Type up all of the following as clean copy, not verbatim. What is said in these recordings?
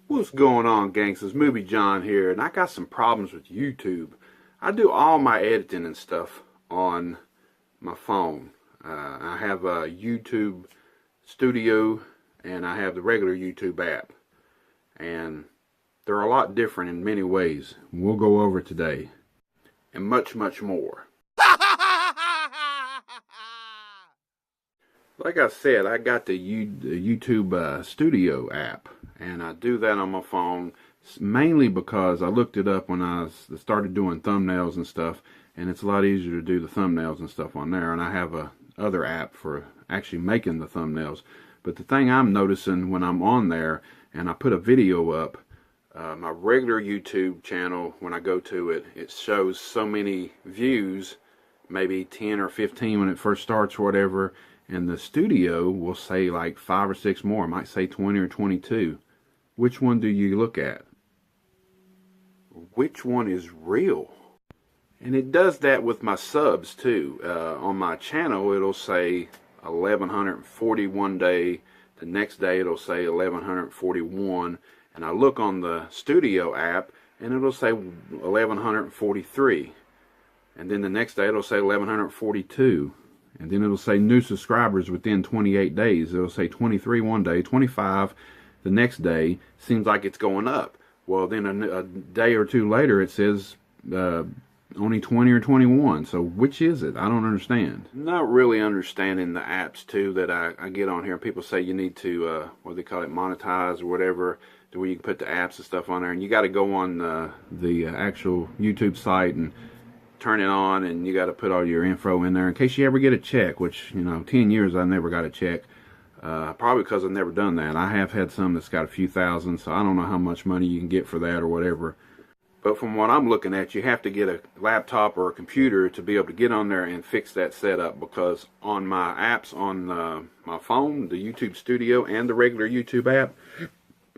What's going on, gangsters? Movie John here, and I got some problems with YouTube. I do all my editing and stuff on my phone. I have a YouTube Studio and I have the regular YouTube app, and they're a lot different in many ways. We'll go over today, and much more. Like I said, I got the YouTube Studio app, and I do that on my phone mainly because I looked it up when I started doing thumbnails and stuff, and it's a lot easier to do the thumbnails and stuff on there, and I have a other app for actually making the thumbnails. But the thing I'm noticing when I'm on there and I put a video up, my regular YouTube channel, when I go to it, it shows so many views, maybe 10 or 15 when it first starts or whatever, and the studio will say like 5 or 6 more. It might say 20 or 22. Which one do you look at? Which one is real? And it does that with my subs too. On my channel it'll say 1141 day. The next day it'll say 1141. And I look on the studio app and it'll say 1143. And then the next day it'll say 1142. And then it'll say new subscribers within 28 days. It'll say 23 one day, 25 the next day. Seems like it's going up. Well, then a day or two later it says only 20 or 21. So which is it? I don't understand. Not really understanding the apps too that I get on here. People say you need to, what do they call it, monetize or whatever, to where you can put the apps and stuff on there. And you got to go on the actual YouTube site and turn it on, and you got to put all your info in there in case you ever get a check, which, you know, 10 years I never got a check, probably because I've never done that. I have had some that's got a few thousand, so I don't know how much money you can get for that or whatever. But from what I'm looking at, you have to get a laptop or a computer to be able to get on there and fix that setup, because on my apps on my phone, the YouTube Studio and the regular YouTube app,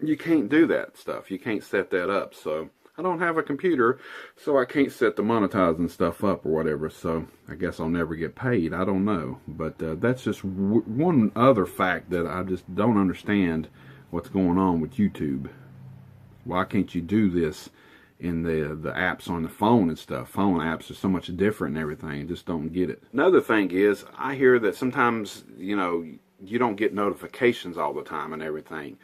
you can't do that stuff. You can't set that up. So I don't have a computer, so I can't set the monetizing stuff up or whatever, so I guess I'll never get paid. I don't know. But that's just one other fact that I just don't understand what's going on with YouTube. Why can't you do this in the apps on the phone and stuff? Phone apps are so much different and everything. I just don't get it. Another thing is, I hear that sometimes, you know, you don't get notifications all the time and everything.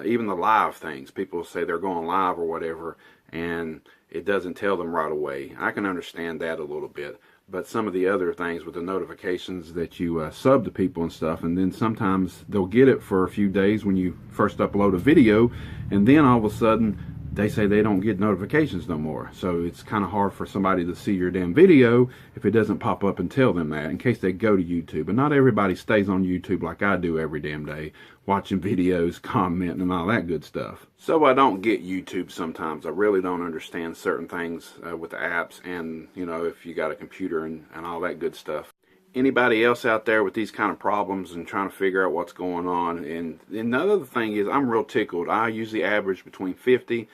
Even the live things, people say they're going live or whatever, and it doesn't tell them right away. I can understand that a little bit, but some of the other things with the notifications that you sub to people and stuff, and then sometimes they'll get it for a few days when you first upload a video, and then all of a sudden they say they don't get notifications no more. So it's kind of hard for somebody to see your damn video if it doesn't pop up and tell them that, in case they go to YouTube. But not everybody stays on YouTube like I do every damn day, watching videos, commenting, and all that good stuff. So I don't get YouTube sometimes. I really don't understand certain things with the apps, and, you know, if you got a computer and all that good stuff. Anybody else out there with these kind of problems and trying to figure out what's going on? And another thing is, I'm real tickled. I usually average between 50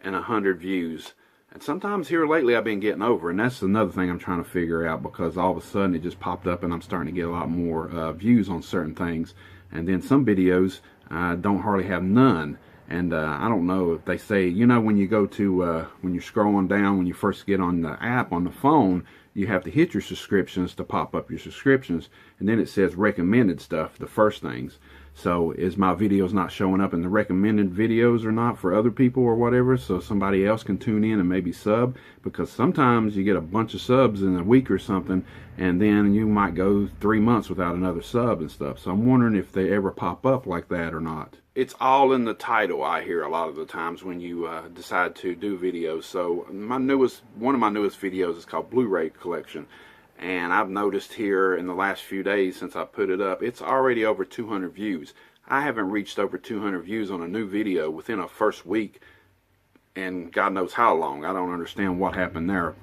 and 100 views, and sometimes here lately I've been getting over, and that's another thing I'm trying to figure out, because all of a sudden it just popped up and I'm starting to get a lot more views on certain things, and then some videos don't hardly have none. And I don't know if they say, you know, when you go to when you're scrolling down, when you first get on the app on the phone, you have to hit your subscriptions to pop up your subscriptions, and then it says recommended stuff, the first things. So is my videos not showing up in the recommended videos or not for other people or whatever, so somebody else can tune in and maybe sub? Because sometimes you get a bunch of subs in a week or something, and then you might go 3 months without another sub and stuff. So I'm wondering if they ever pop up like that or not. It's all in the title, I hear a lot of the times when you decide to do videos. So one of my newest videos is called Blu-ray Collection. And I've noticed here in the last few days since I put it up, it's already over 200 views. I haven't reached over 200 views on a new video within a first week, and God knows how long. I don't understand what happened there.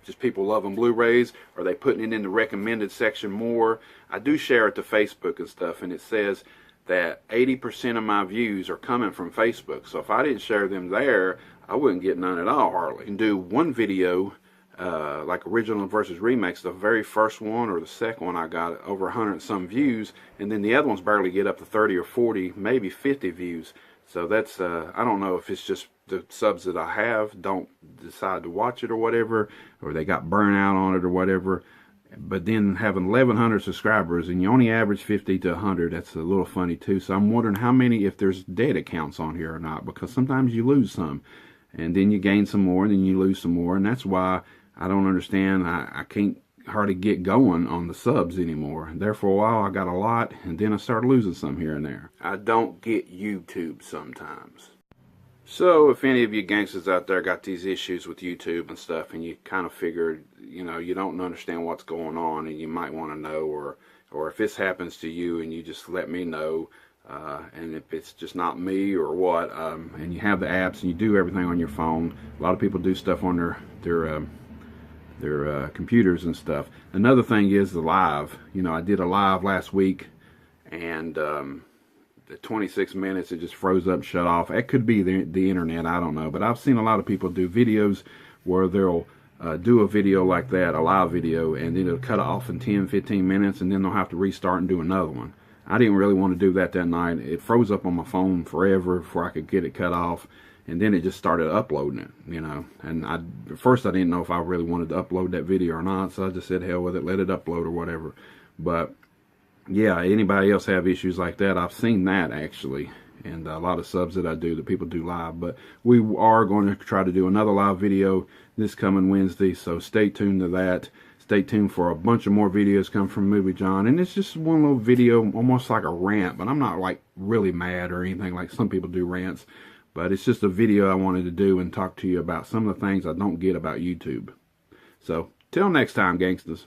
Just people loving Blu-rays? Are they putting it in the recommended section more? I do share it to Facebook and stuff, and it says that 80% of my views are coming from Facebook. So if I didn't share them there, I wouldn't get none at all hardly. You can do one video like original versus remix, the very first one or the second one I got over 100 and some views, and then the other ones barely get up to 30 or 40, maybe 50 views. So that's, I don't know if it's just the subs that I have don't decide to watch it or whatever, or they got burnt out on it or whatever. But then having 1,100 subscribers and you only average 50 to 100, that's a little funny too. So I'm wondering how many, if there's dead accounts on here or not, because sometimes you lose some and then you gain some more and then you lose some more. And that's why I don't understand. I can't hardly get going on the subs anymore. And there for a while I got a lot, and then I started losing some here and there. I don't get YouTube sometimes. So if any of you gangsters out there got these issues with YouTube and stuff, and you kind of figured, you know, you don't understand what's going on, and you might want to know, or if this happens to you, and you just let me know, and if it's just not me or what, and you have the apps and you do everything on your phone. A lot of people do stuff on their computers and stuff. Another thing is the live. You know, I did a live last week, and the 26 minutes it just froze up and shut off. It could be the internet, I don't know, but I've seen a lot of people do videos where they'll do a video like that, a live video, and then it'll cut off in 10-15 minutes, and then they'll have to restart and do another one. I didn't really want to do that night. It froze up on my phone forever before I could get it cut off, and then it just started uploading it, you know. And at first I didn't know if I really wanted to upload that video or not, so I just said hell with it, let it upload or whatever. But yeah, anybody else have issues like that? I've seen that actually, and a lot of subs that I do that people do live. But we are going to try to do another live video this coming Wednesday, so stay tuned to that. Stay tuned for a bunch of more videos coming from Movie John, and it's just one little video, almost like a rant, but I'm not like really mad or anything like some people do rants, but it's just a video I wanted to do and talk to you about some of the things I don't get about YouTube. So till next time, gangsters.